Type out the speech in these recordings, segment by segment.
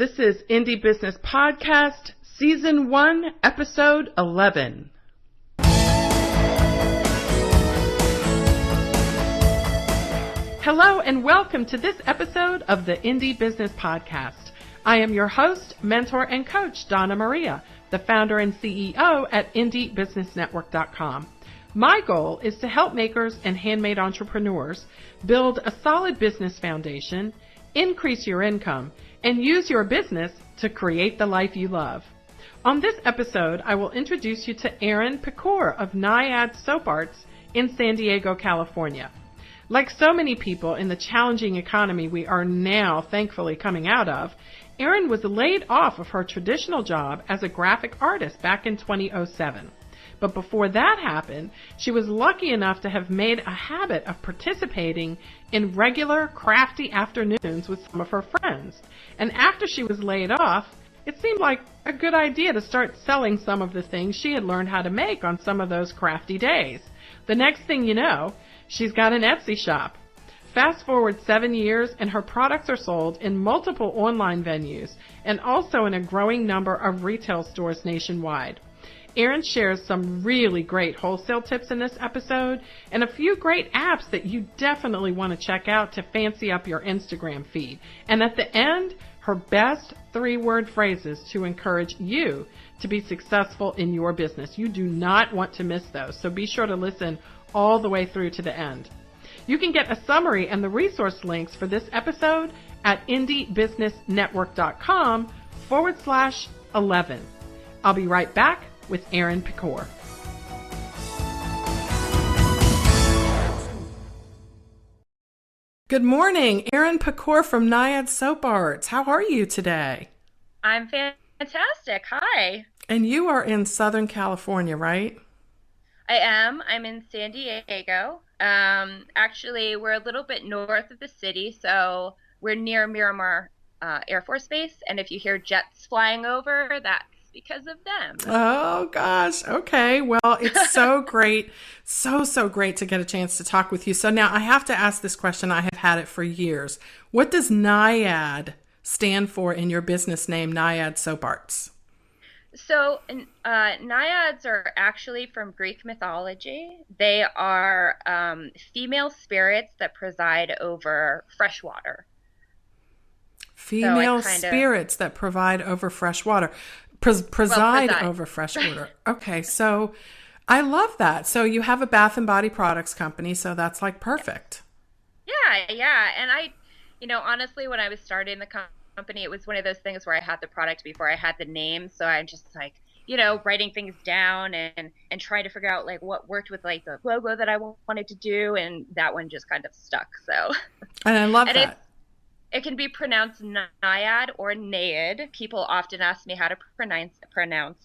This is Indie Business Podcast, Season 1, Episode 11. Hello and welcome to this episode of the Indie Business Podcast. I am your host, mentor, and coach, Donna Maria, the founder and CEO at indiebusinessnetwork.com. My goal is to help makers and handmade entrepreneurs build a solid business foundation, increase your income, and use your business to create the life you love. On this episode, I will introduce you to Erin Pikor of Naiad Soap Arts in San Diego, California. Like so many people in the challenging economy we are now thankfully coming out of, Erin was laid off of her traditional job as a graphic artist back in 2007. But before that happened, she was lucky enough to have made a habit of participating in regular crafty afternoons with some of her friends. And after she was laid off, it seemed like a good idea to start selling some of the things she had learned how to make on some of those crafty days. The next thing you know, she's got an Etsy shop. Fast forward 7 years, and her products are sold in multiple online venues and also in a growing number of retail stores nationwide. Erin shares some really great wholesale tips in this episode and a few great apps that you definitely want to check out to fancy up your Instagram feed. And at the end, her best 3-word phrases to encourage you to be successful in your business. You do not want to miss those, so be sure to listen all the way through to the end. You can get a summary and the resource links for this episode at indiebusinessnetwork.com/11. I'll be right back with Erin Pikor. Good morning, Erin Pikor from Naiad Soap Arts. How are you today? I'm fantastic. Hi. And you are in Southern California, right? I am. I'm in San Diego. Actually, we're a little bit north of the city, so we're near Miramar Air Force Base. And if you hear jets flying over, that's because of them. Oh, gosh. Okay. Well, it's so great. So great to get a chance to talk with you. So now I have to ask this question. I have had it for years. What does Naiad stand for in your business name, Naiad Soap Arts? So naiads are actually from Greek mythology. They are female spirits that preside over fresh water. Female spirits that provide over fresh water. Preside over fresh water. Okay, so I love that. So you have a bath and body products company, so that's like perfect. Yeah. And I, honestly, when I was starting the company, it was one of those things where I had the product before I had the name. So I'm just like, writing things down and trying to figure out like what worked with like the logo that I wanted to do. And that one just kind of stuck. So, and I love that. It can be pronounced Naiad or Naiad. People often ask me how to pronounce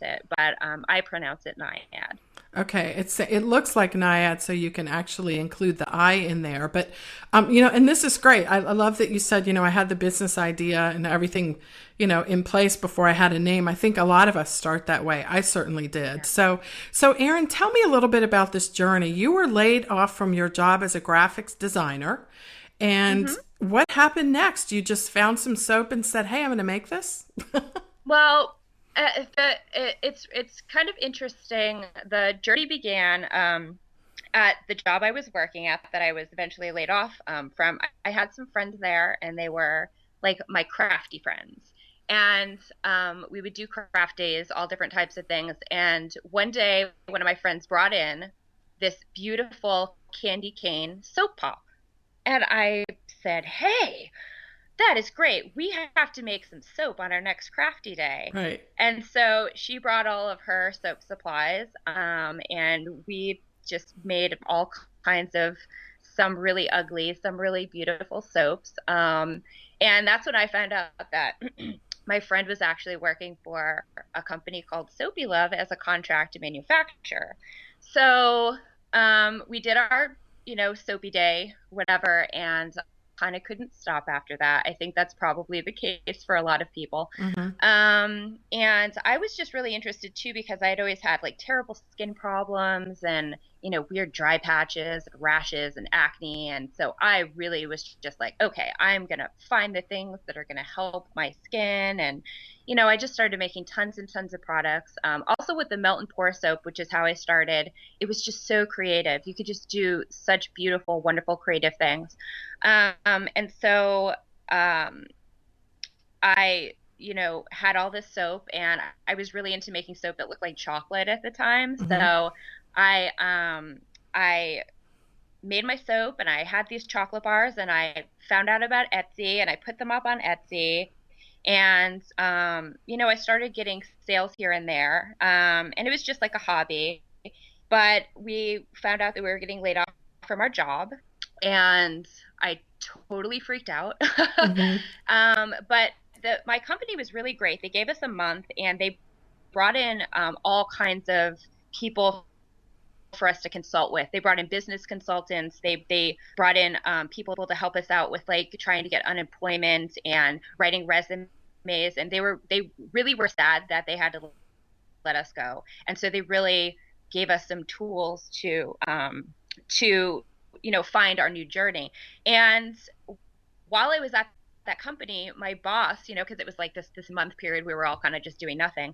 it, but I pronounce it Naiad. Okay, it looks like Naiad, so you can actually include the I in there. But, and this is great. I love that you said, I had the business idea and everything, in place before I had a name. I think a lot of us start that way. I certainly did. Yeah. So Erin, tell me a little bit about this journey. You were laid off from your job as a graphics designer. And what happened next? You just found some soap and said, hey, I'm going to make this? Well, it's kind of interesting. The journey began at the job I was working at that I was eventually laid off from. I had some friends there, and they were like my crafty friends. And we would do craft days, all different types of things. And one day, one of my friends brought in this beautiful candy cane soap pop. And I said, hey, that is great. We have to make some soap on our next crafty day. Right. And so she brought all of her soap supplies, and we just made all kinds of some really ugly, some really beautiful soaps. And that's when I found out that my friend was actually working for a company called Soapy Love as a contract manufacturer. So we did our soapy day, whatever. And kind of couldn't stop after that. I think that's probably the case for a lot of people. Mm-hmm. And I was just really interested too, because I'd always had like terrible skin problems and, weird dry patches, rashes and acne. And so I really was just like, okay, I'm going to find the things that are going to help my skin. And, I just started making tons and tons of products. Also with the melt and pour soap, which is how I started, it was just so creative. You could just do such beautiful, wonderful, creative things. And so I, had all this soap, and I was really into making soap that looked like chocolate at the time. Mm-hmm. So I made my soap, and I had these chocolate bars, and I found out about Etsy, and I put them up on Etsy. And, I started getting sales here and there. And it was just like a hobby. But we found out that we were getting laid off from our job, and I totally freaked out. Mm-hmm. But my company was really great. They gave us a month, and they brought in all kinds of people for us to consult with. They brought in business consultants. They brought in people to help us out with like trying to get unemployment and writing resumes. And they really were sad that they had to let us go. And so they really gave us some tools to find our new journey. And while I was at that company, my boss, because it was like this month period, we were all kind of just doing nothing.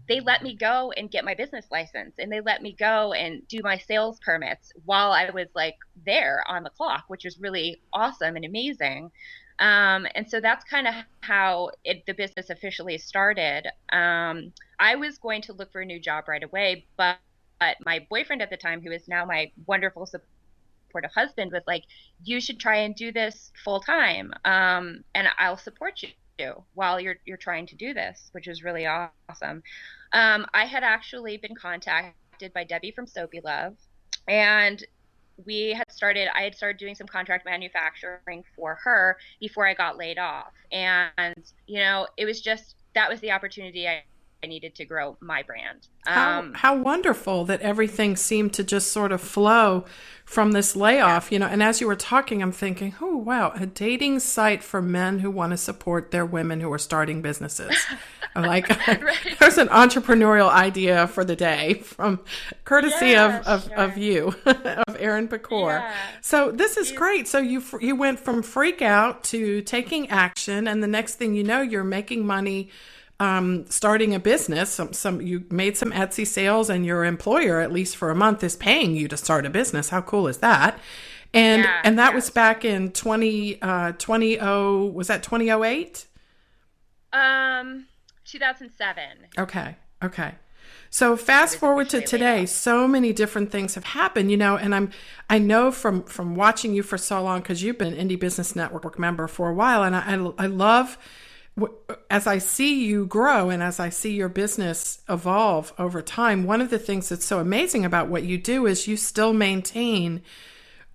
They let me go and get my business license, and they let me go and do my sales permits while I was like there on the clock, which was really awesome and amazing. And so that's kind of how the business officially started. I was going to look for a new job right away, but my boyfriend at the time, who is now my wonderful supportive husband, was like, you should try and do this full time. And I'll support you while you're trying to do this, which is really awesome. I had actually been contacted by Debbie from Soapy Love, and I had started doing some contract manufacturing for her before I got laid off. And, it was just, that was the opportunity I needed to grow my brand. How wonderful that everything seemed to just sort of flow from this layoff, and as you were talking, I'm thinking, oh, wow, a dating site for men who want to support their women who are starting businesses. Like, Right. There's an entrepreneurial idea for the day from courtesy of you, of Erin Pikor. Yeah. So this is great. So you went from freak out to taking action, and the next thing you know, you're making money starting a business. You made some Etsy sales, and your employer, at least for a month, is paying you to start a business. How cool is that? And that was back in 2008? 2007. Okay. So fast forward to today, so many different things have happened, and I know from watching you for so long, because you've been an Indie Business Network member for a while, and I love, as I see you grow and as I see your business evolve over time, one of the things that's so amazing about what you do is you still maintain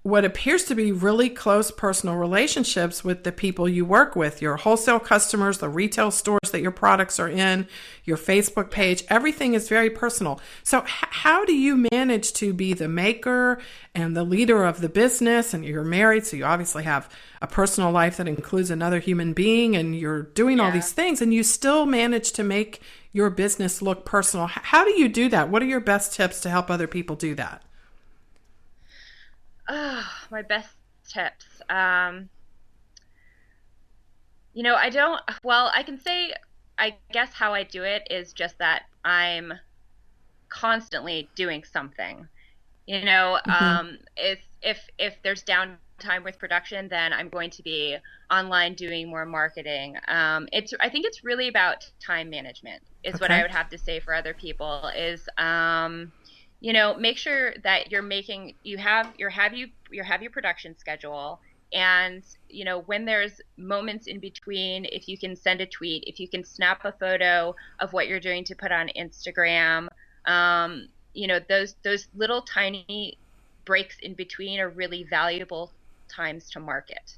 what appears to be really close personal relationships with the people you work with, your wholesale customers, the retail stores that your products are in, your Facebook page. Everything is very personal. So how do you manage to be the maker and the leader of the business? And you're married, so you obviously have a personal life that includes another human being, and you're doing all these things, and you still manage to make your business look personal. How do you do that? What are your best tips to help other people do that? Oh, my best tips. I can say, I guess how I do it is just that I'm constantly doing something. If there's downtime with production, then I'm going to be online doing more marketing. I think it's really about time management is what I would have to say for other people is, make sure that you have your production schedule, and when there's moments in between, if you can send a tweet, if you can snap a photo of what you're doing to put on Instagram, those little tiny breaks in between are really valuable times to market.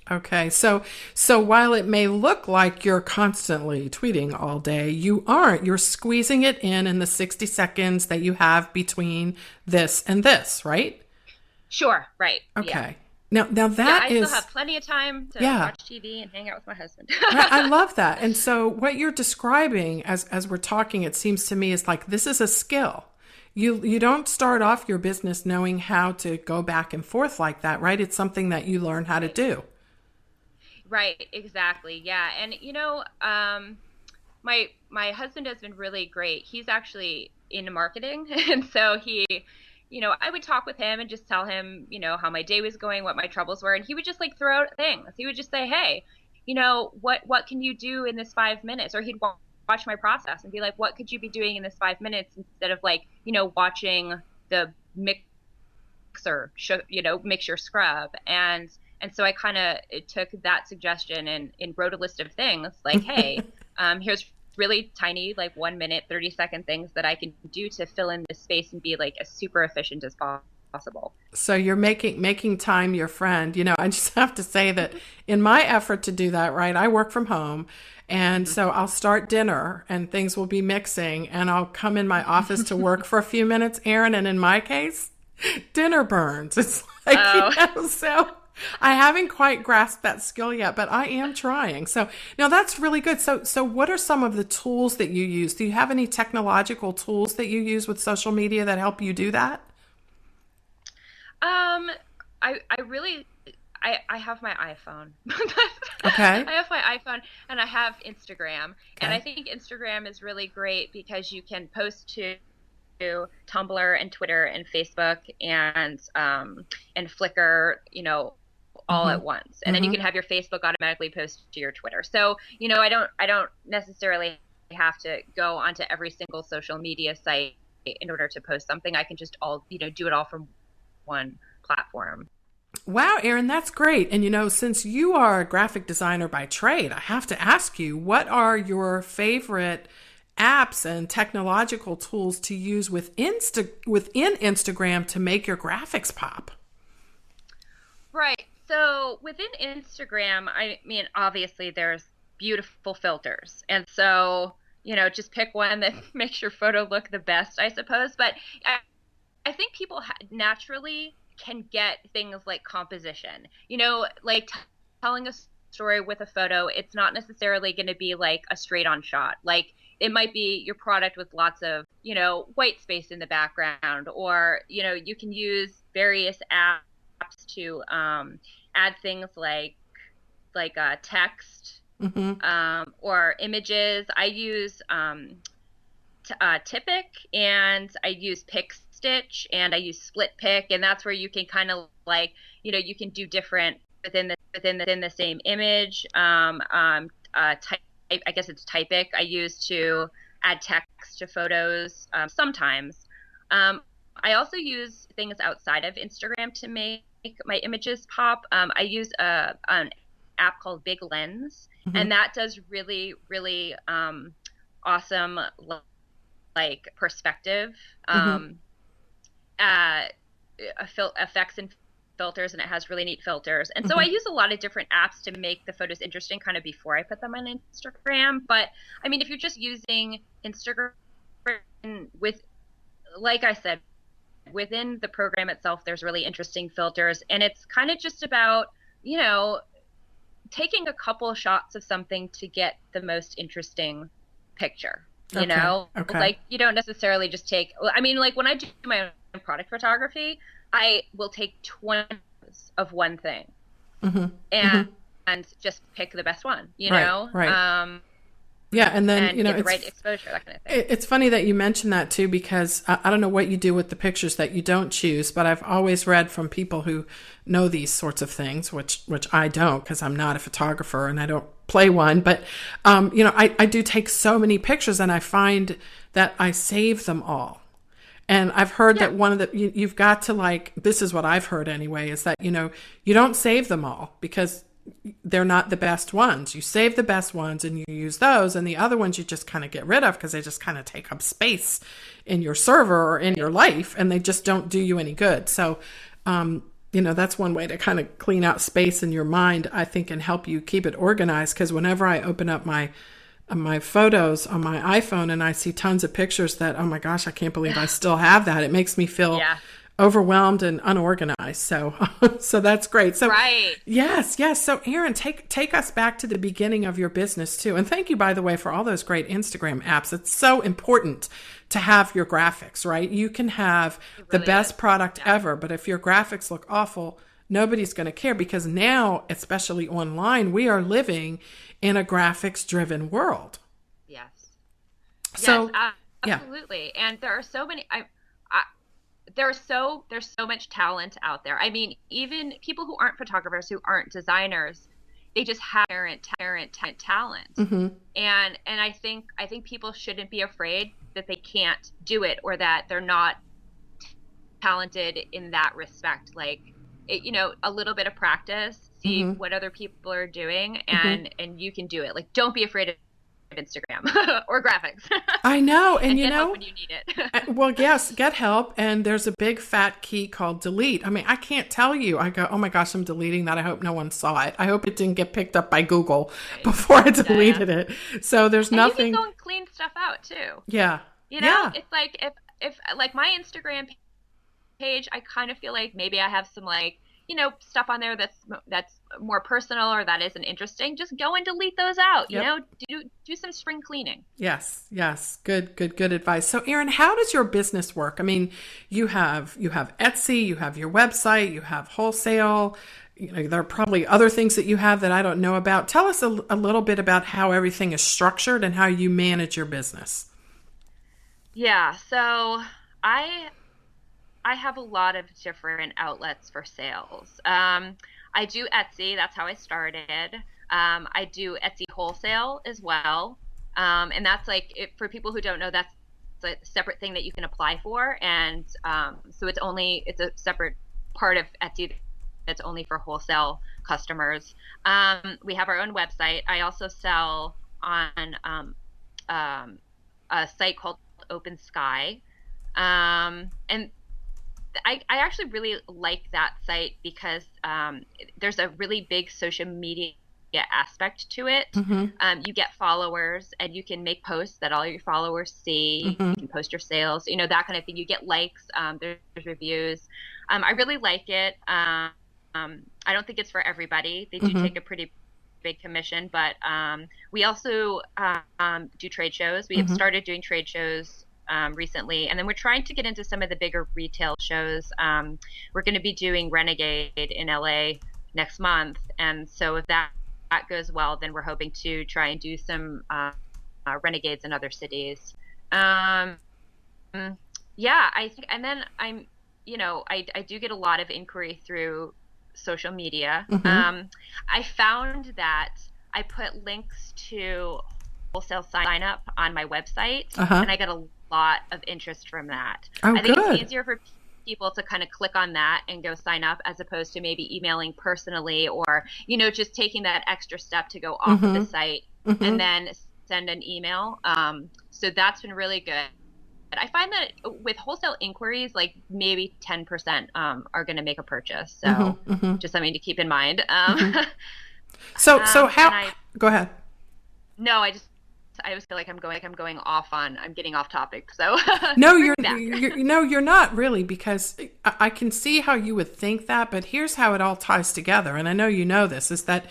Okay, so while it may look like you're constantly tweeting all day, you aren't. You're squeezing it in the 60 seconds that you have between this and this, right? Sure, right. Okay. Now that I is, still have plenty of time to yeah. watch TV and hang out with my husband. I love that. And so what you're describing as we're talking, it seems to me is like, this is a skill. You don't start off your business knowing how to go back and forth like that, right? It's something that you learn how to do. Right, exactly. Yeah. And my husband has been really great. He's actually in marketing, and so I would talk with him and just tell him, how my day was going, what my troubles were, and he would just like throw out things. He would just say, "Hey, what can you do in this 5 minutes?" Or he'd watch my process and be like, "What could you be doing in this 5 minutes?" Instead of like, watching the mixer scrub. And so I kind of took that suggestion and wrote a list of things like, hey, here's really tiny, like 1 minute, 30-second things that I can do to fill in this space and be like as super efficient as possible. So you're making time your friend. I just have to say that in my effort to do that, right, I work from home. And so I'll start dinner and things will be mixing and I'll come in my office to work for a few minutes, Erin. And in my case, dinner burns. It's like, so I haven't quite grasped that skill yet, but I am trying. So now that's really good. So what are some of the tools that you use? Do you have any technological tools that you use with social media that help you do that? I have my iPhone. Okay. I have my iPhone and I have Instagram. Okay. And I think Instagram is really great because you can post to Tumblr and Twitter and Facebook and Flickr, all at once. And then you can have your Facebook automatically post to your Twitter. So, I don't necessarily have to go onto every single social media site in order to post something. I can just do it all from one platform. Wow, Erin, that's great. And since you are a graphic designer by trade, I have to ask you, what are your favorite apps and technological tools to use within Instagram to make your graphics pop? Right. So within Instagram, I mean, obviously there's beautiful filters. And so, just pick one that makes your photo look the best, I suppose. But I think people naturally can get things like composition, like telling a story with a photo. It's not necessarily going to be like a straight on shot. Like it might be your product with lots of, white space in the background, or, you can use various apps to add things like text or images. I use Tipic, and I use PicStitch, and I use Split Pick, and that's where you can kind of like, you can do different within the same image. I guess it's Typic I use to add text to photos sometimes. I also use things outside of Instagram to make my images pop. I use an app called Big Lens, and that does really, really awesome like perspective effects and filters, and it has really neat filters. And so I use a lot of different apps to make the photos interesting kind of before I put them on Instagram. But I mean, if you're just using Instagram with, like I said, within the program itself, there's really interesting filters, and it's kind of just about, taking a couple shots of something to get the most interesting picture. Okay. Like you don't necessarily just take, I mean, like when I do my own product photography, I will take 20 of one thing and just pick the best one, Right. Yeah, and then get the right exposure, that kind of thing. It's funny that you mentioned that too, because I don't know what you do with the pictures that you don't choose, but I've always read from people who know these sorts of things, which I don't, because I'm not a photographer and I don't play one. But I do take so many pictures, and I find that I save them all. And I've heard that one of the you've got to, like, this is what I've heard anyway, is that you don't save them all because they're not the best ones. You save the best ones and you use those, and the other ones you just kind of get rid of because they just kind of take up space in your server or in your life, and they just don't do you any good. So, that's one way to kind of clean out space in your mind, I think, and help you keep it organized. Because whenever I open up my photos on my iPhone and I see tons of pictures that, oh my gosh, I can't believe I still have that. It makes me feel overwhelmed and unorganized. So, so that's great. So, Right. yes, yes. So, Erin, take us back to the beginning of your business too. And thank you, by the way, for all those great Instagram apps. It's so important to have your graphics, right? You can have the best product ever, but if your graphics look awful, nobody's going to care, because now, especially online, we are living in a graphics driven world. Yes. So, Yes, absolutely. Yeah. And there are so many, there's so much talent out there. I mean, even people who aren't photographers, who aren't designers, they just have inherent talent. Mm-hmm. And I think people shouldn't be afraid that they can't do it, or that they're not talented in that respect. Like, a little bit of practice, see Mm-hmm. what other people are doing, and you can do it. Like, don't be afraid of Instagram or graphics. I know. And get help when you need it. well, yes, get help. And there's a big fat key called delete. I mean, I can't tell you. I go, oh my gosh, I'm deleting that. I hope no one saw it. I hope it didn't get picked up by Google before I deleted it. So there's nothing. You can go and clean stuff out too. Yeah. It's like, if like my Instagram page, I kind of feel like maybe I have some stuff on there that's more personal, or that isn't interesting. Just go and delete those out. Yep. Do some spring cleaning. Yes. Good advice. So, Erin, how does your business work? I mean, you have Etsy, you have your website, you have wholesale. There are probably other things that you have that I don't know about. Tell us a little bit about how everything is structured and how you manage your business. Yeah. So I have a lot of different outlets for sales. I do Etsy. That's how I started. I do Etsy wholesale as well. And that's for people who don't know, that's a separate thing that you can apply for. And so it's a separate part of Etsy that's only for wholesale customers. We have our own website. I also sell on a site called Open Sky. And I actually really like that site because there's a really big social media aspect to it. Mm-hmm. You get followers, and you can make posts that all your followers see. Mm-hmm. You can post your sales, that kind of thing. You get likes, there's reviews. I really like it. I don't think it's for everybody. They do Mm-hmm. take a pretty big commission, but we also do trade shows. We have Mm-hmm. started doing trade shows recently, and then we're trying to get into some of the bigger retail shows. We're going to be doing Renegade in LA next month, and so if that goes well, then we're hoping to try and do some Renegades in other cities. I think, and then I do get a lot of inquiry through social media. Mm-hmm. I found that I put links to wholesale sign up on my website, and I get a lot of interest from that. Oh, I think good. it's easier for people to kind of click on that and go sign up, as opposed to maybe emailing personally, or just taking that extra step to go off Mm-hmm. of the site Mm-hmm. and then send an email. So that's been really good. But I find that with wholesale inquiries, like maybe 10% are going to make a purchase. So Mm-hmm. Mm-hmm. just something to keep in mind. Mm-hmm. So how? Go ahead. No, I always feel like I'm getting off topic. So No, you're not really, because I can see how you would think that, but here's how it all ties together. And I know you know this, is that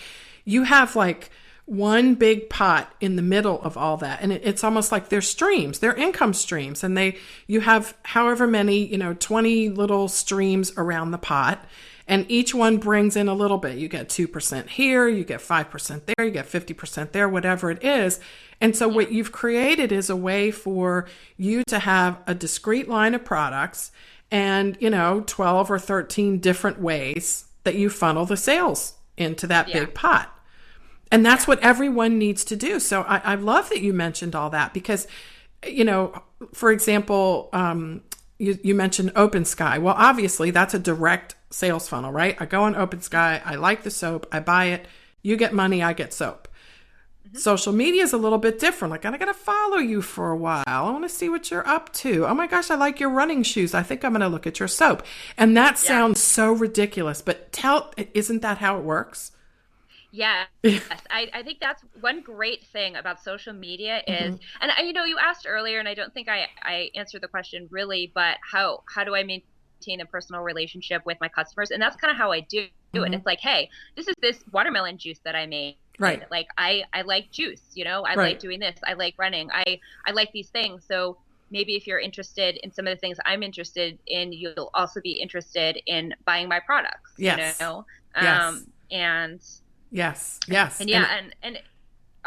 you have like one big pot in the middle of all that. And it's almost like they're streams, they're income streams. And you have however many, 20 little streams around the pot. And each one brings in a little bit. You get 2% here, you get 5% there, you get 50% there, whatever it is. And so what you've created is a way for you to have a discrete line of products and, 12 or 13 different ways that you funnel the sales into that big pot. And that's what everyone needs to do. So I love that you mentioned all that, because, for example, you mentioned Open Sky. Well, obviously that's a direct sales funnel, right? I go on Open Sky, I like the soap, I buy it, you get money, I get soap. Mm-hmm. Social media is a little bit different. Like, I got to follow you for a while. I want to see what you're up to. Oh my gosh, I like your running shoes. I think I'm going to look at your soap. And that sounds so ridiculous, but isn't that how it works? Yes. I think that's one great thing about social media is, mm-hmm. and you asked earlier, and I don't think I answered the question really, but how do I maintain maintain a personal relationship with my customers. And that's kind of how I do it. It's like, hey, this is this watermelon juice that I made. Right. Like I like juice, I like doing this. I like running. I like these things. So maybe if you're interested in some of the things I'm interested in, you'll also be interested in buying my products. Yes. And yes. And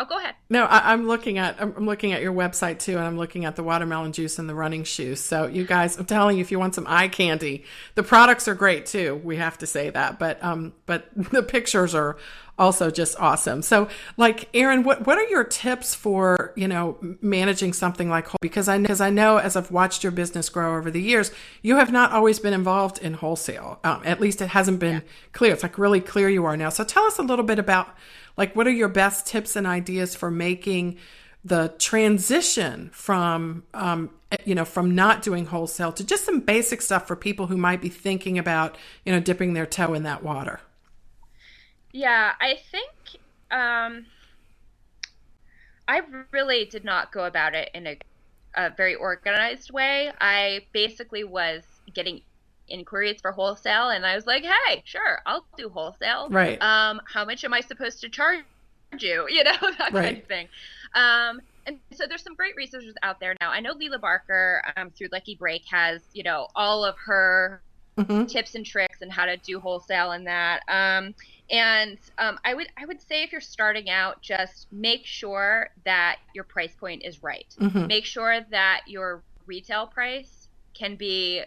oh, go ahead. No, I'm looking at your website too, and I'm looking at the watermelon juice and the running shoes. So you guys, I'm telling you, if you want some eye candy, the products are great too. We have to say that, but the pictures are also just awesome. So, like, Erin, what are your tips for managing something like wholesale? Because I know as I've watched your business grow over the years, you have not always been involved in wholesale. At least it hasn't been clear. It's like really clear you are now. So tell us a little bit about, like, what are your best tips and ideas for making the transition from, from not doing wholesale to just some basic stuff for people who might be thinking about, dipping their toe in that water? Yeah, I think I really did not go about it in a very organized way. I basically was getting inquiries for wholesale, and I was like, hey, sure, I'll do wholesale. Right. How much am I supposed to charge you? That kind of thing. And so there's some great resources out there now. I know Leela Barker through Lucky Break has, all of her tips and tricks and how to do wholesale and that. I would say if you're starting out, just make sure that your price point is right. Make sure that your retail price can be,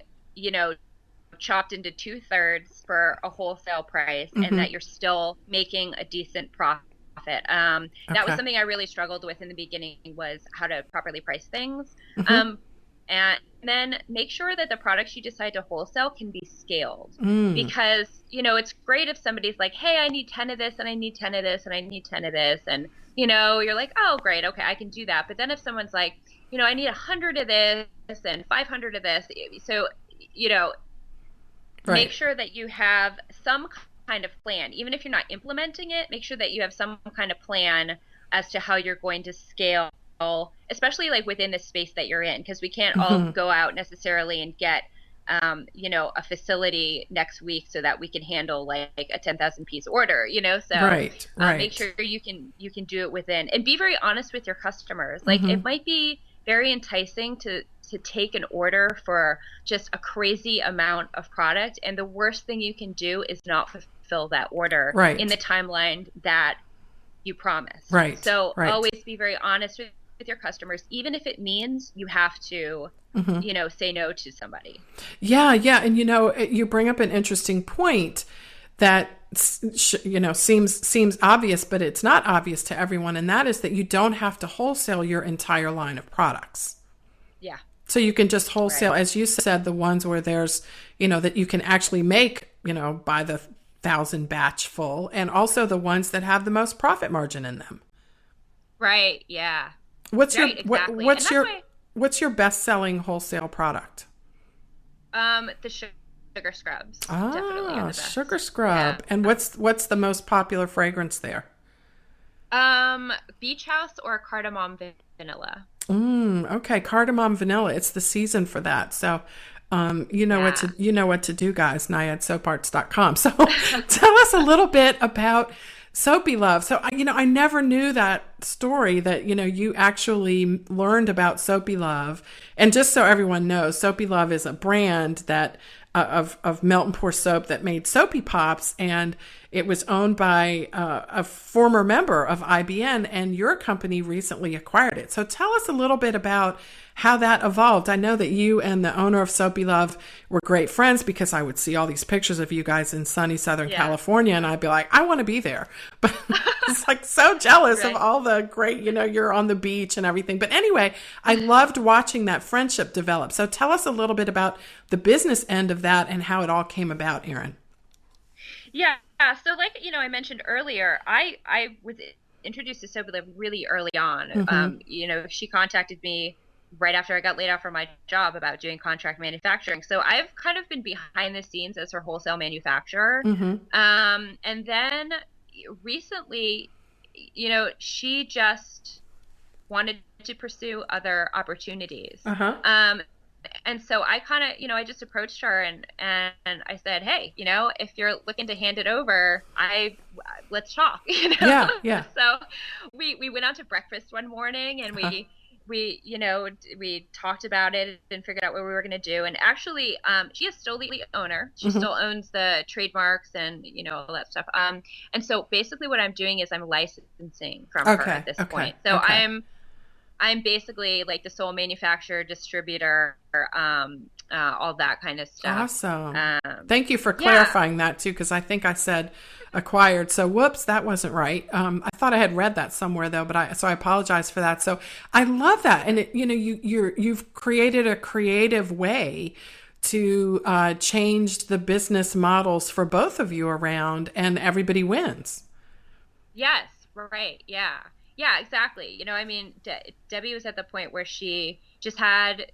chopped into 2/3 for a wholesale price, and that you're still making a decent profit. That was something I really struggled with in the beginning, was how to properly price things. And then make sure that the products you decide to wholesale can be scaled, because, it's great if somebody's like, hey, I need 10 of this and I need 10 of this and I need 10 of this. And, you're like, oh, great. Okay, I can do that. But then if someone's like, I need 100 of this and 500 of this. So, make sure that you have some kind of plan. Even if you're not implementing it, make sure that you have some kind of plan as to how you're going to scale, especially like within the space that you're in, because we can't all go out necessarily and get a facility next week so that we can handle like a 10,000 piece order, so make sure you can do it within, and be very honest with your customers. Like it might be very enticing to take an order for just a crazy amount of product, and the worst thing you can do is not fulfill that order in the timeline that you promised. So always be very honest with your customers, even if it means you have to say no to somebody. Yeah. And you bring up an interesting point that seems obvious, but it's not obvious to everyone, and that is that you don't have to wholesale your entire line of products. Yeah. So you can just wholesale, as you said, the ones where there's, that you can actually make, by the 1,000 batch full, and also the ones that have the most profit margin in them. Right. Yeah. What's your best-selling wholesale product? The sugar scrubs. Definitely are the best. Sugar scrub. Yeah. And what's the most popular fragrance there? Beach House or cardamom vanilla. Okay, cardamom vanilla. It's the season for that. So, what to do, guys. NaiadSoapArts.com. So, tell us a little bit about Soapy Love. So, I never knew that story that, you actually learned about Soapy Love. And just so everyone knows, Soapy Love is a brand that of melt and pour soap that made Soapy Pops, and it was owned by a former member of IBN, and your company recently acquired it. So tell us a little bit about how that evolved. I know that you and the owner of Soapy Love were great friends, because I would see all these pictures of you guys in sunny Southern California, and I'd be like, I want to be there. But it's like so jealous of all the great, you're on the beach and everything. But anyway, I loved watching that friendship develop. So tell us a little bit about the business end of that and how it all came about, Erin. Yeah. So like, I mentioned earlier, I was introduced to Soapy Love really early on. She contacted me right after I got laid off from my job about doing contract manufacturing. So I've kind of been behind the scenes as her wholesale manufacturer. And then recently, she just wanted to pursue other opportunities. and so I kind of, I just approached her and I said, hey, if you're looking to hand it over, let's talk, Yeah, yeah. So we went out to breakfast one morning and we talked about it and figured out what we were going to do. And actually, she is still the owner. She still owns the trademarks and, all that stuff. And so basically what I'm doing is I'm licensing from her at this point. So I'm basically like the sole manufacturer, distributor, all that kind of stuff. Awesome. Thank you for clarifying that too, because I think I said acquired. So whoops, that wasn't right. I thought I had read that somewhere though, so I apologize for that. So I love that, and you've created a creative way to change the business models for both of you around, and everybody wins. Yes. Right. Yeah. Yeah, exactly. Debbie was at the point where she just had,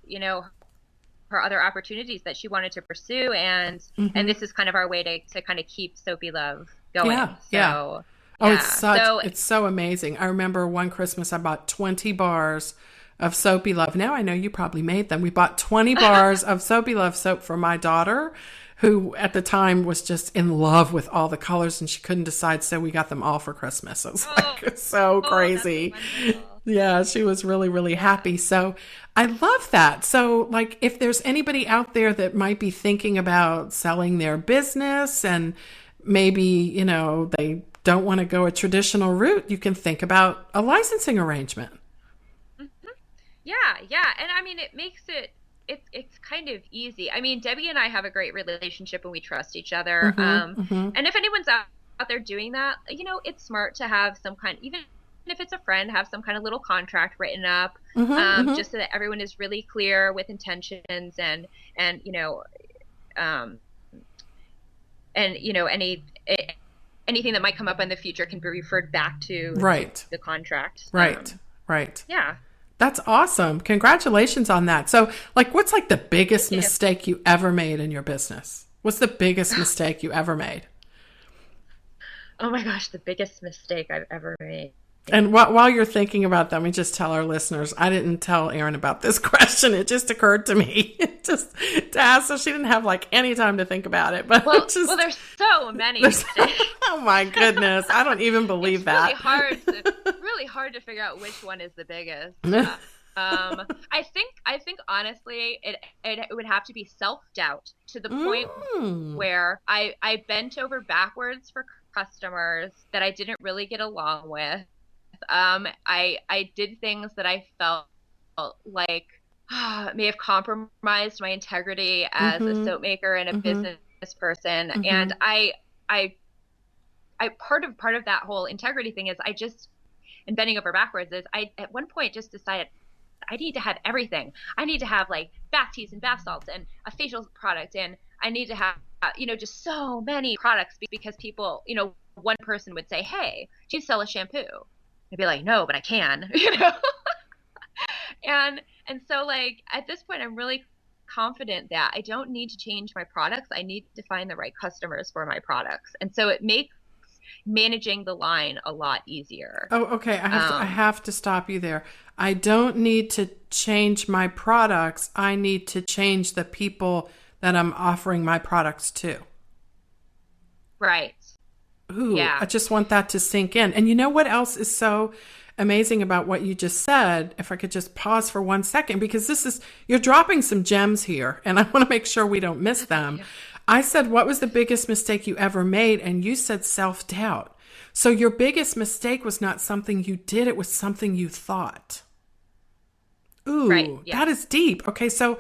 her other opportunities that she wanted to pursue. And this is kind of our way to kind of keep Soapy Love going. Yeah. It's so amazing. I remember one Christmas I bought 20 bars of Soapy Love. Now I know you probably made them. We bought 20 bars of Soapy Love soap for my daughter, who at the time was just in love with all the colors and she couldn't decide. So we got them all for Christmas. It was so crazy. Yeah, she was really, really happy. So I love that. So like, if there's anybody out there that might be thinking about selling their business and maybe, they don't want to go a traditional route, you can think about a licensing arrangement. Yeah. And it makes it, it's kind of easy. Debbie and I have a great relationship and we trust each other. And if anyone's out there doing that, it's smart to have some kind, even if it's a friend, have some kind of little contract written up, just so that everyone is really clear with intentions and anything that might come up in the future can be referred back to the contract. Right. Yeah. That's awesome. Congratulations on that. So what's the biggest mistake you ever made in your business? What's the biggest mistake you ever made? Oh my gosh, the biggest mistake I've ever made. And while you're thinking about that, let me just tell our listeners, I didn't tell Erin about this question. It just occurred to me just to ask, so she didn't have any time to think about it. But well, there's so many mistakes. Oh my goodness. I don't even believe that. Really hard to figure out which one is the biggest. I think honestly, it would have to be self-doubt to the point where I bent over backwards for customers that I didn't really get along with. I did things that I felt like may have compromised my integrity as a soap maker and a business person. And I part of that whole integrity thing is and bending over backwards is I at one point just decided I need to have everything. I need to have bath teas and bath salts and a facial product, and I need to have just so many products because people, one person would say, hey, do you sell a shampoo? I'd be like, no, but I can, and so at this point I'm really confident that I don't need to change my products. I need to find the right customers for my products. And so it makes managing the line a lot easier. Oh, okay. I have to stop you there. I don't need to change my products. I need to change the people that I'm offering my products to. Right. Ooh, yeah. I just want that to sink in. And you know what else is so amazing about what you just said? If I could just pause for 1 second, because you're dropping some gems here and I want to make sure we don't miss them. Yeah. I said, what was the biggest mistake you ever made? And you said self-doubt. So your biggest mistake was not something you did. It was something you thought. Ooh, right, yeah. That is deep. Okay. So,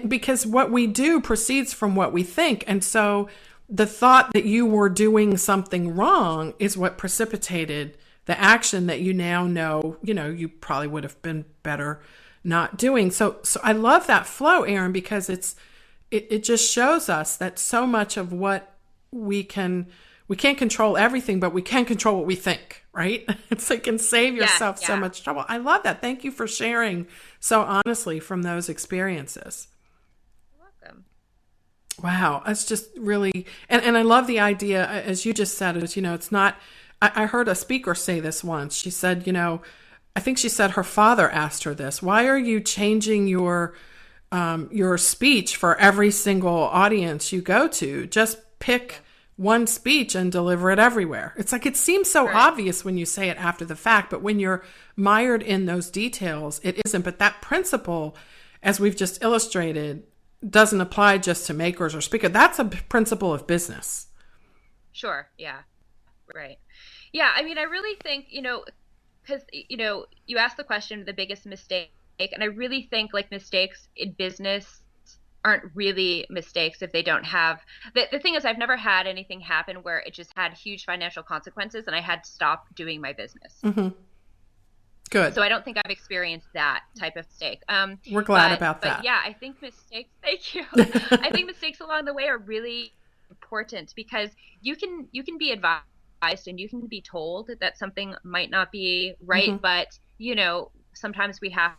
because what we do proceeds from what we think. And so the thought that you were doing something wrong is what precipitated the action that you now know, you probably would have been better not doing. So I love that flow, Erin, because it just shows us that so much of what we can't control everything, but we can control what we think, right? It's it can save yourself so much trouble. I love that. Thank you for sharing so honestly from those experiences. You're welcome. Wow. That's just really, and I love the idea, as you just said, it's not, I heard a speaker say this once. She said, I think she said her father asked her this, why are you changing your your speech for every single audience you go to. Just pick one speech and deliver it everywhere. It's like, it seems so obvious when you say it after the fact, but when you're mired in those details, it isn't. But that principle, as we've just illustrated, doesn't apply just to makers or speakers. That's a principle of business. Sure. Yeah. Right. Yeah. I mean, I really think, because, you asked the question, the biggest mistake, and I really think like mistakes in business aren't really mistakes if they don't have the thing is, I've never had anything happen where it just had huge financial consequences and I had to stop doing my business. Mm-hmm. Good. So I don't think I've experienced that type of mistake. We're glad about that. But yeah, I think mistakes, thank you. I think mistakes along the way are really important because you can be advised and you can be told that something might not be right, mm-hmm. but sometimes we have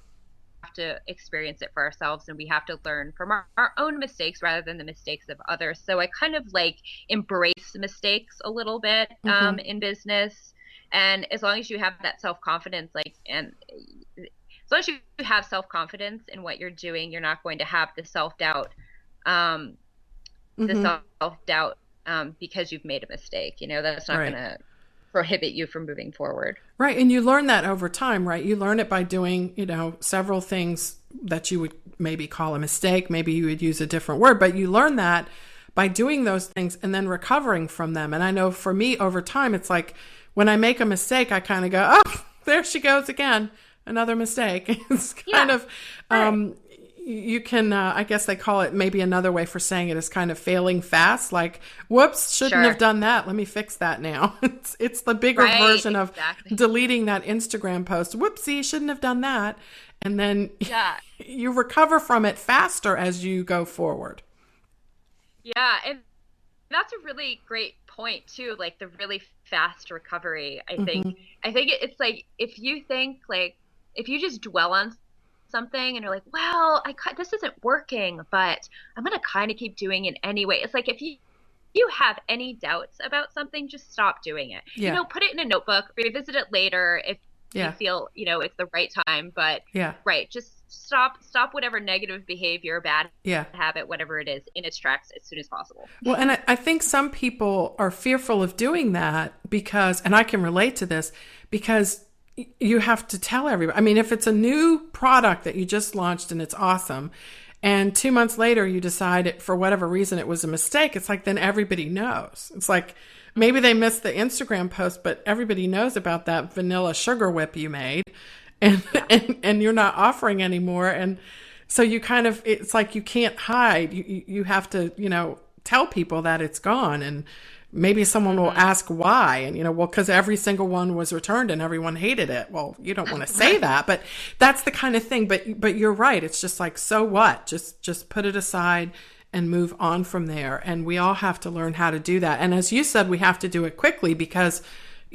to experience it for ourselves and we have to learn from our own mistakes rather than the mistakes of others. So I kind of like embrace mistakes a little bit mm-hmm. In business. And as long as you have that self-confidence, as long as you have self-confidence in what you're doing, you're not going to have the self-doubt, because you've made a mistake. That's not going to prohibit you from moving forward. Right. And you learn that over time, right? You learn it by doing, several things that you would maybe call a mistake. Maybe you would use a different word, but you learn that by doing those things and then recovering from them. And I know for me over time, it's like when I make a mistake, I kind of go, oh, there she goes again. Another mistake. It's kind of, you can, I guess they call it, maybe another way for saying it is kind of failing fast. Like, whoops, shouldn't have done that. Let me fix that now. It's the bigger version of deleting that Instagram post. Whoopsie, shouldn't have done that. And then you recover from it faster as you go forward. Yeah. And that's a really great point too. Like the really fast recovery, I think. Mm-hmm. I think it's like, if you just dwell on something and you're like, well, this isn't working, but I'm going to kind of keep doing it anyway. It's like, if you have any doubts about something, just stop doing it. Put it in a notebook, revisit it later if you feel, it's the right time, but just stop whatever negative behavior, bad habit, whatever it is, in its tracks as soon as possible. Well, and I think some people are fearful of doing that because, and I can relate to this, because you have to tell everybody. I mean, if it's a new product that you just launched and it's awesome, and 2 months later you decide for whatever reason it was a mistake, it's like then everybody knows. It's like maybe they missed the Instagram post, but everybody knows about that vanilla sugar whip you made, and you're not offering anymore. And so you kind of, it's like you can't hide. You have to, tell people that it's gone. And maybe someone will ask why, and because every single one was returned and everyone hated it. Well, you don't want to say that, but that's the kind of thing. But you're right. It's just like, so what? Just put it aside and move on from there. And we all have to learn how to do that. And as you said, we have to do it quickly because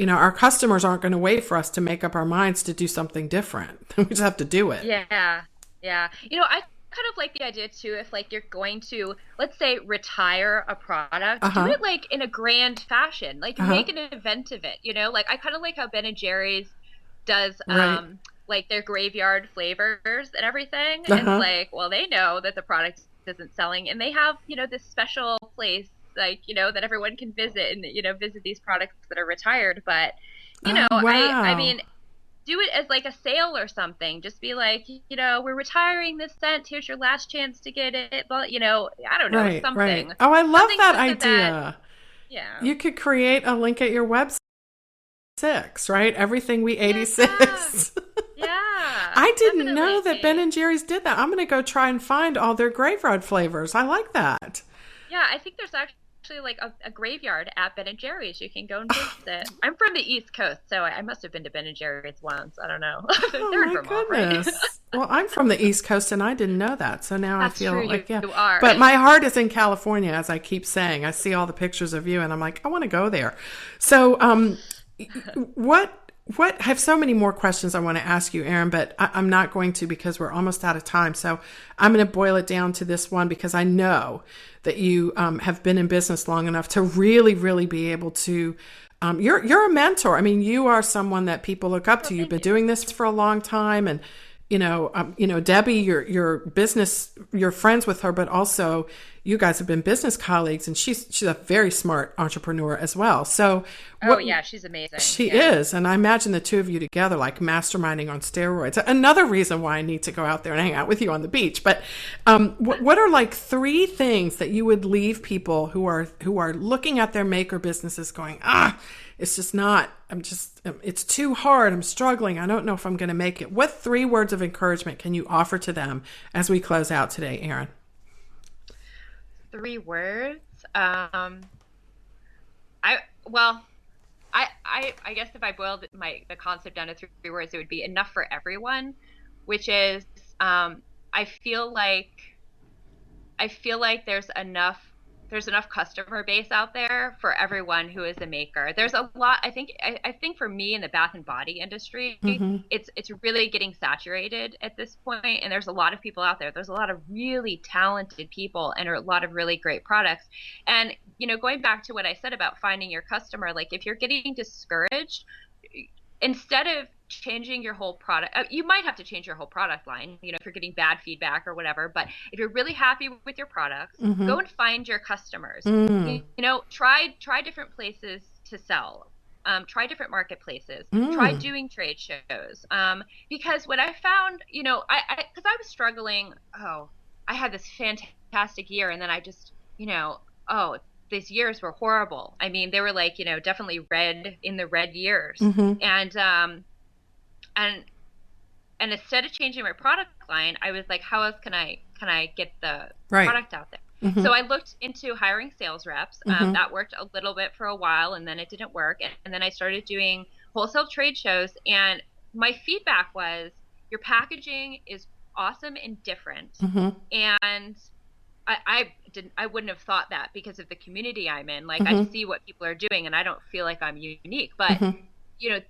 our customers aren't going to wait for us to make up our minds to do something different. We just have to do it. Yeah. I kind of like the idea too, if like you're going to, let's say, retire a product, do it like in a grand fashion, like make an event of it, like I kind of like how Ben & Jerry's does like their graveyard flavors and everything. It's like, well, they know that the product isn't selling and they have, this special place like, that everyone can visit and, visit these products that are retired. But, I mean, do it as like a sale or something. Just be like, we're retiring this scent. Here's your last chance to get it. But, I don't know, something. Right. Oh, I love that idea. Yeah. You could create a link at your website, right? Everything we 86. Yeah. I didn't know that Ben & Jerry's did that. I'm going to go try and find all their graveyard flavors. I like that. Yeah, I think there's actually like a graveyard at Ben & Jerry's. You can go and visit. I'm from the East Coast, so I must have been to Ben & Jerry's once. I don't know. They're in Vermont, goodness. Right? Well, I'm from the East Coast, and I didn't know that. So now That's I feel true, like, you are. But my heart is in California, as I keep saying. I see all the pictures of you, and I'm like, I want to go there. So I have so many more questions I want to ask you, Erin, but I'm not going to because we're almost out of time. So I'm going to boil it down to this one because I know that you have been in business long enough to really, really be able to, you're a mentor. I mean, you are someone that people look up to. You've been doing this for a long time and Debbie, your business, you're friends with her, but also you guys have been business colleagues, and she's a very smart entrepreneur as well. So, yeah, she's amazing. She is, and I imagine the two of you together, like masterminding on steroids. Another reason why I need to go out there and hang out with you on the beach. But what are like 3 things that you would leave people who are looking at their maker businesses, going, it's just not. It's too hard. I'm struggling. I don't know if I'm going to make it. What 3 words of encouragement can you offer to them as we close out today, Erin? 3 words. I guess if I boiled the concept down to 3 words, it would be enough for everyone, which is I feel like there's enough customer base out there for everyone who is a maker. There's a lot. I think for me in the bath and body industry, it's really getting saturated at this point, and there's a lot of people out there. There's a lot of really talented people and a lot of really great products. And going back to what I said about finding your customer, like if you're getting discouraged, instead of changing your whole product, you might have to change your whole product line, if you're getting bad feedback or whatever, but if you're really happy with your products, go and find your customers. Try different places to sell, try different marketplaces, try doing trade shows, because what I found, because I was struggling, I had this fantastic year, and then I just, these years were horrible. I mean, they were like, definitely in the red years. And instead of changing my product line, I was like, how else can I get the product out there? So I looked into hiring sales reps. That worked a little bit for a while, and then it didn't work. And then I started doing wholesale trade shows. And my feedback was, your packaging is awesome and different. And I wouldn't have thought that because of the community I'm in. Like I see what people are doing, and I don't feel like I'm unique. But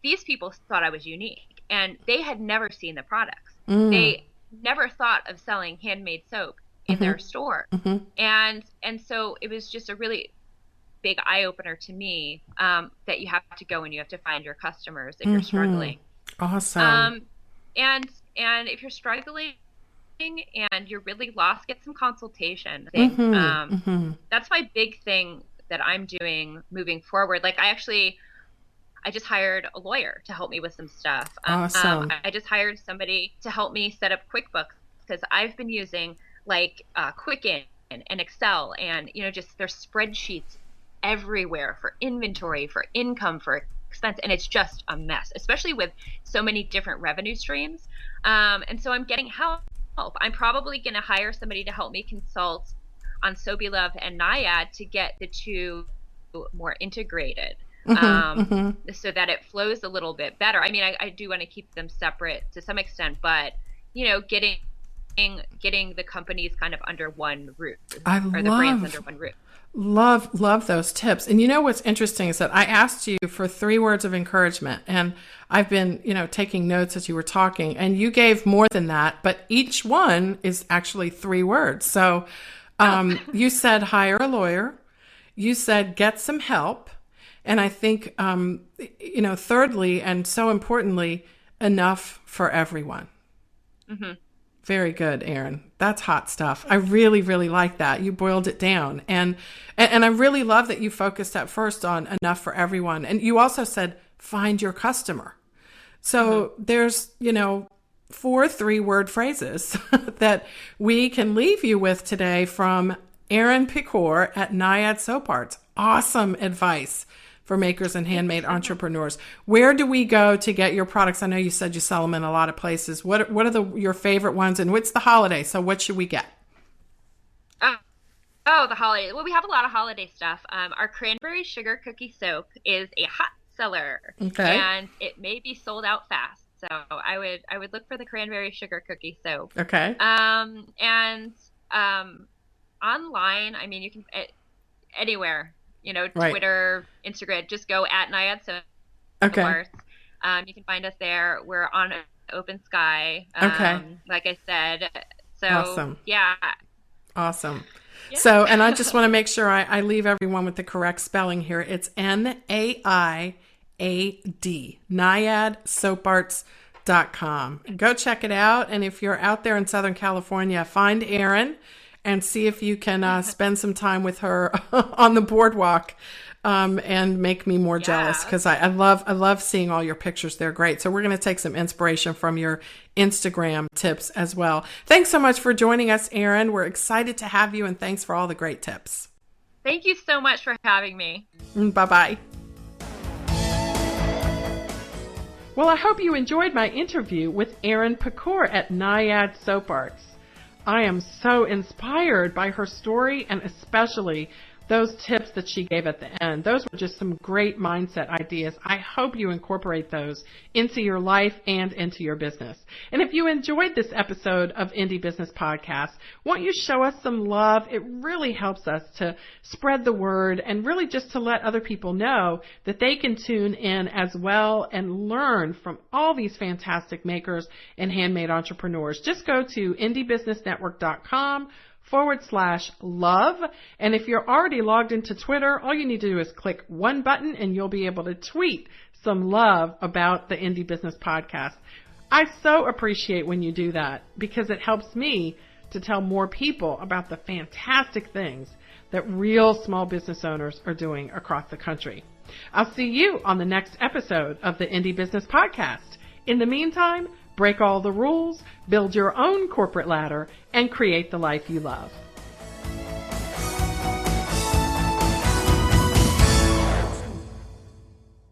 these people thought I was unique. And they had never seen the products. They never thought of selling handmade soap in their store. And so it was just a really big eye opener to me, that you have to go and you have to find your customers if you're struggling. Awesome. And if you're struggling and you're really lost, get some consultation. That's my big thing that I'm doing moving forward. Like I just hired a lawyer to help me with some stuff. Awesome. I just hired somebody to help me set up QuickBooks, because I've been using like Quicken and Excel, and just there's spreadsheets everywhere for inventory, for income, for expense, and it's just a mess, especially with so many different revenue streams. And so I'm getting help. I'm probably going to hire somebody to help me consult on Soapy Love and Naiad to get the two more integrated. So that it flows a little bit better. I mean, I do want to keep them separate to some extent, but getting the companies kind of under one roof, the brands under one roof. Love those tips. And what's interesting is that I asked you for 3 words of encouragement, and I've been, taking notes as you were talking, and you gave more than that, but each one is actually 3 words. So, you said hire a lawyer, you said get some help. And I think, thirdly, and so importantly, enough for everyone. Very good, Erin. That's hot stuff. I really, really like that. You boiled it down. And I really love that you focused at first on enough for everyone. And you also said, find your customer. So there's, 4 3-word phrases that we can leave you with today from Erin Pikor at Naiad Soap Arts. Awesome advice for makers and handmade entrepreneurs. Where do we go to get your products? I know you said you sell them in a lot of places. What are your favorite ones, and what's the holiday? So what should we get? The holiday. Well, we have a lot of holiday stuff. Our cranberry sugar cookie soap is a hot seller, and it may be sold out fast. So I would look for the cranberry sugar cookie soap. Okay. And online, I mean, you can anywhere. Twitter, Instagram, just go at Naiad Soap Arts. You can find us there. We're on Open Sky. Like I said. So, awesome. Yeah. Awesome. Yeah. So, and I just want to make sure I leave everyone with the correct spelling here. It's Naiad, NaiadSoaparts.com. eleventh.com. Go check it out. And if you're out there in Southern California, find Erin and see if you can spend some time with her on the boardwalk and make me more jealous, because I love seeing all your pictures. They're great. So we're going to take some inspiration from your Instagram tips as well. Thanks so much for joining us, Erin. We're excited to have you, and thanks for all the great tips. Thank you so much for having me. Bye-bye. Well, I hope you enjoyed my interview with Erin Pikor at Naiad Soap Arts. I am so inspired by her story, and especially those tips that she gave at the end. Those were just some great mindset ideas. I hope you incorporate those into your life and into your business. And if you enjoyed this episode of Indie Business Podcast, won't you show us some love? It really helps us to spread the word and really just to let other people know that they can tune in as well and learn from all these fantastic makers and handmade entrepreneurs. Just go to indiebusinessnetwork.com/love. And if you're already logged into Twitter, all you need to do is click one button and you'll be able to tweet some love about the Indie Business Podcast. I so appreciate when you do that, because it helps me to tell more people about the fantastic things that real small business owners are doing across the country. I'll see you on the next episode of the Indie Business Podcast. In the meantime, break all the rules, build your own corporate ladder, and create the life you love.